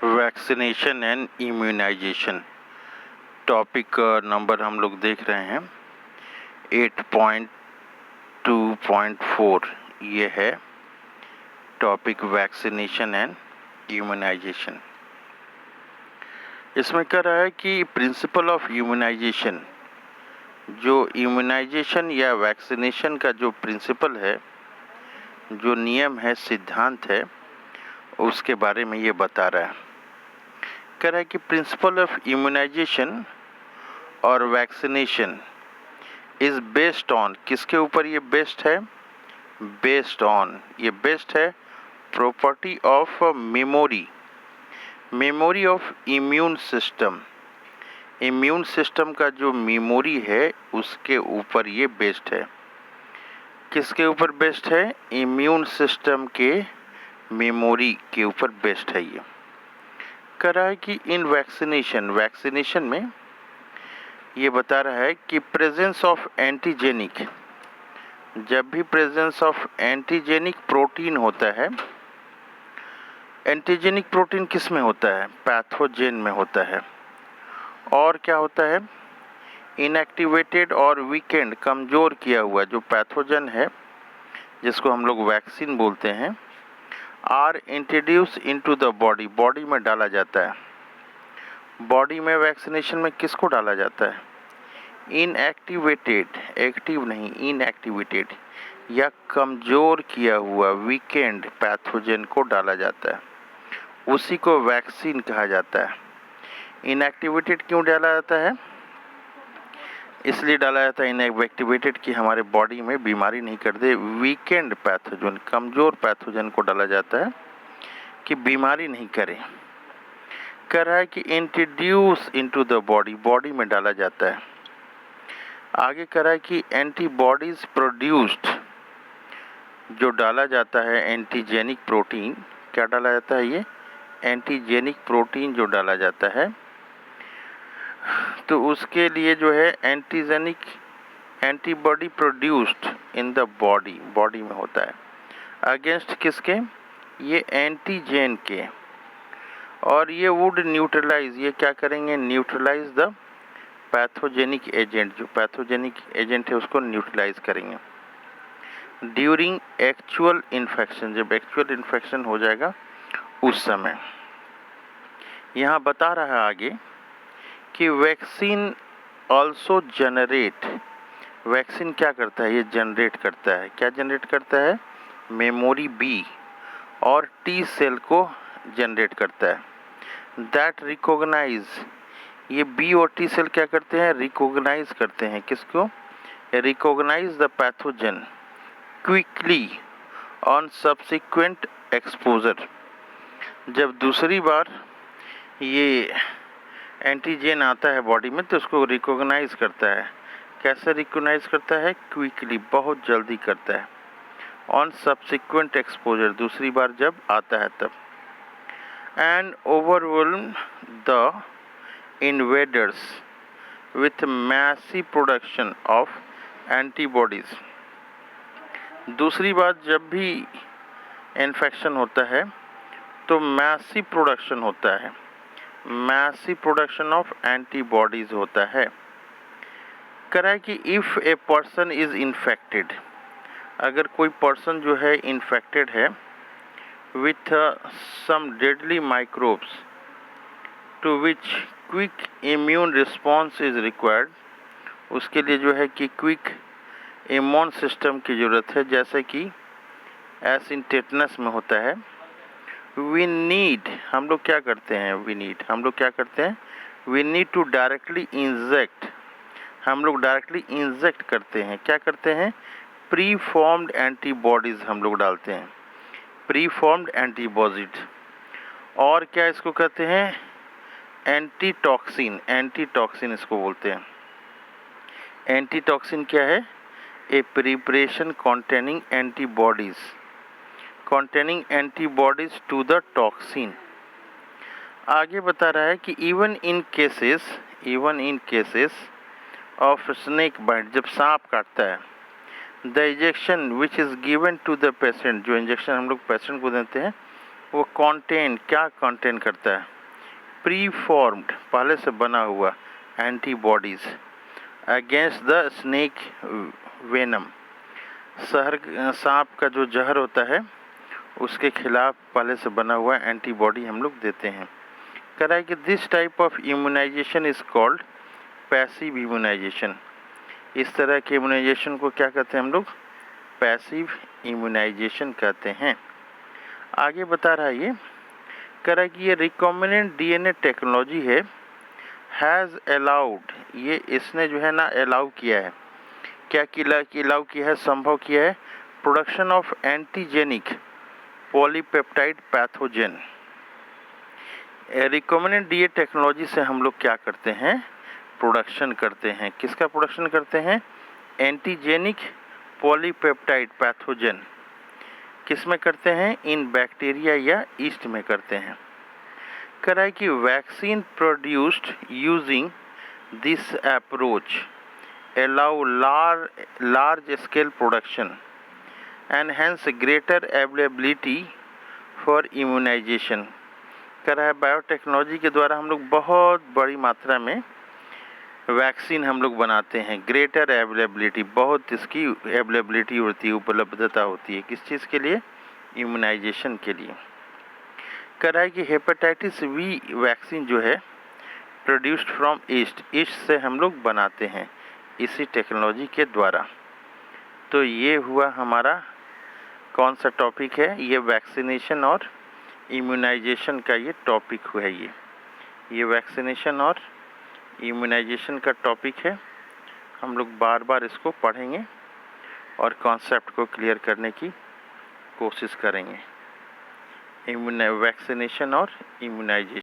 Vaccination and immunisation topic number हम लोग देख रहे हैं 8.2.4। ये है टॉपिक वैक्सीनेशन एंड इम्यूनाइजेशन। इसमें कह रहा है कि प्रिंसिपल ऑफ इम्यूनाइजेशन, जो इम्यूनाइजेशन या वैक्सीनेशन का जो प्रिंसिपल है, जो नियम है, सिद्धांत है, उसके बारे में ये बता रहा है। कह रहा है कि प्रिंसिपल ऑफ इम्यूनाइजेशन और वैक्सीनेशन इज बेस्ड ऑन, किसके ऊपर ये बेस्ड है? बेस्ड ऑन, ये बेस्ड है property of memory of immune system. Immune system का जो मेमोरी है उसके ऊपर ये बेस्ड है। किसके ऊपर बेस्ड है? इम्यून सिस्टम के मेमोरी के ऊपर बेस्ड है। ये कह रहा है कि इन वैक्सीनेशन में ये बता रहा है कि प्रेजेंस ऑफ एंटीजेनिक, जब भी प्रेजेंस ऑफ एंटीजेनिक प्रोटीन होता है, एंटीजेनिक प्रोटीन किस में होता है? पैथोजेन में होता है। और क्या होता है? इनएक्टिवेटेड और वीकेंड, कमज़ोर किया हुआ जो पैथोजन है, जिसको हम लोग वैक्सीन बोलते हैं, are introduce into the body, body में डाला जाता है। बॉडी में वैक्सीनेशन में किसको डाला जाता है? इनएक्टिवेटेड, एक्टिव नहीं, इनएक्टिवेटेड या कमज़ोर किया हुआ वीकेंड पैथोजन को डाला जाता है, उसी को वैक्सीन कहा जाता है। इनएक्टिवेटेड क्यों डाला जाता है? इसलिए डाला जाता है इनएक्टिवेटेड कि हमारे बॉडी में बीमारी नहीं कर दे। वीकेंड पैथोजन, कमज़ोर पैथोजन को डाला जाता है कि बीमारी नहीं करे। कह रहा है कि introduce into the body, body में डाला जाता है। आगे कह रहा है कि एंटीबॉडीज प्रोड्यूस्ड, जो डाला जाता है एंटीजेनिक प्रोटीन, क्या डाला जाता है? ये एंटीजेनिक प्रोटीन जो डाला जाता है, तो उसके लिए जो है antibody produced in the body, body में होता है अगेंस्ट किसके? ये एंटीजेन के। और ये वुड न्यूट्रलाइज, ये क्या करेंगे? न्यूट्रलाइज द पैथोजेनिक एजेंट, जो पैथोजेनिक एजेंट है उसको न्यूट्रलाइज करेंगे ड्यूरिंग एक्चुअल इन्फेक्शन, जब एक्चुअल इन्फेक्शन हो जाएगा उस समय। यहाँ बता रहा है आगे कि वैक्सीन ऑल्सो जनरेट, वैक्सीन क्या करता है? ये जनरेट करता है। क्या जनरेट करता है? मेमोरी बी और टी सेल को जनरेट करता है। दैट रिकॉग्नाइज, ये बी और टी सेल क्या करते हैं? रिकॉग्नाइज करते हैं। किसको? Recognise the pathogen quickly on subsequent exposure. जब दूसरी बार ये एंटीजेन आता है बॉडी में तो उसको रिकॉग्नाइज करता है। कैसे रिकॉग्नाइज करता है? क्विकली, बहुत जल्दी करता है। ऑन सब्सिक्वेंट एक्सपोजर, दूसरी बार जब आता है तब। And overwhelm the invaders with massive production of antibodies. दूसरी बार जब भी इन्फेक्शन होता है तो मैसिव प्रोडक्शन होता है, मैसिव प्रोडक्शन ऑफ एंटीबॉडीज होता है। कह रहा है कि if a person is infected, अगर कोई पर्सन जो है इन्फेक्टेड है with some deadly microbes to which quick immune response is required, उसके लिए जो है कि क्विक इम्यून सिस्टम की ज़रूरत है, जैसे कि एसिंटेटनस में होता है। वी नीड, हम लोग क्या करते हैं? हम लोग क्या करते हैं? We need to directly inject, हम लोग डायरेक्टली इंजेक्ट करते हैं। क्या करते हैं? प्री फॉर्म्ड एंटीबॉडीज़ हम लोग डालते हैं, प्री फॉर्म्ड एंटीबॉडीज। और क्या इसको कहते हैं? एंटीटॉक्सिन, एंटीटॉक्सिन इसको बोलते हैं। एंटीटॉक्सिन क्या है? A preparation containing antibodies to the toxin. आगे बता रहा है कि even in cases of snake bite, जब सांप काटता है, the injection which is given to the patient, जो इंजेक्शन हम लोग पेशेंट को देते हैं वो कंटेंट क्या कंटेंट करता है? प्री फॉर्म्ड, पहले से बना हुआ antibodies against the snake venom, सांप का जो जहर होता है उसके खिलाफ पहले से बना हुआ एंटीबॉडी हम लोग देते हैं। कह रहा है कि this type of immunisation is called passive immunisation. इस तरह के इम्यूनाइजेशन को क्या कहते हैं हम लोग? पैसिव इम्यूनाइजेशन कहते हैं। आगे बता रहा है ये, कह रहा है कि ये रिकॉम्बिनेंट डीएनए टेक्नोलॉजी है, हैज़ अलाउड, ये इसने जो है ना अलाउ किया है, क्या अलाउ किया है, संभव किया है, production of antigenic polypeptide pathogen. Recombinant DNA technology से हम लोग क्या करते हैं? प्रोडक्शन करते हैं। किसका प्रोडक्शन करते हैं? Antigenic polypeptide pathogen. किस में करते हैं? इन बैक्टीरिया या ईस्ट में करते हैं। कह रहा है कि vaccine produced using this approach allow large scale production and hence greater availability for immunisation. कह रहा है बायोटेक्नोलॉजी के द्वारा हम लोग बहुत बड़ी मात्रा में वैक्सीन हम लोग बनाते हैं। ग्रेटर अवेलेबिलिटी, बहुत इसकी अवेलेबिलिटी होती है, उपलब्धता होती है। किस चीज़ के लिए? इम्यूनाइजेशन के लिए। कह रहा है कि हेपेटाइटिस वी वैक्सीन जो है प्रोड्यूस्ड फ्रॉम ईस्ट से हम लोग बनाते हैं इसी टेक्नोलॉजी के द्वारा। तो ये हुआ हमारा कौन सा टॉपिक है? ये वैक्सीनेशन और इम्यूनाइजेशन का ये टॉपिक है। ये वैक्सीनेशन और इम्यूनाइजेशन का टॉपिक है। हम लोग बार बार इसको पढ़ेंगे और कॉन्सेप्ट को क्लियर करने की कोशिश करेंगे। वैक्सीनेशन और इम्यूनाइजेशन।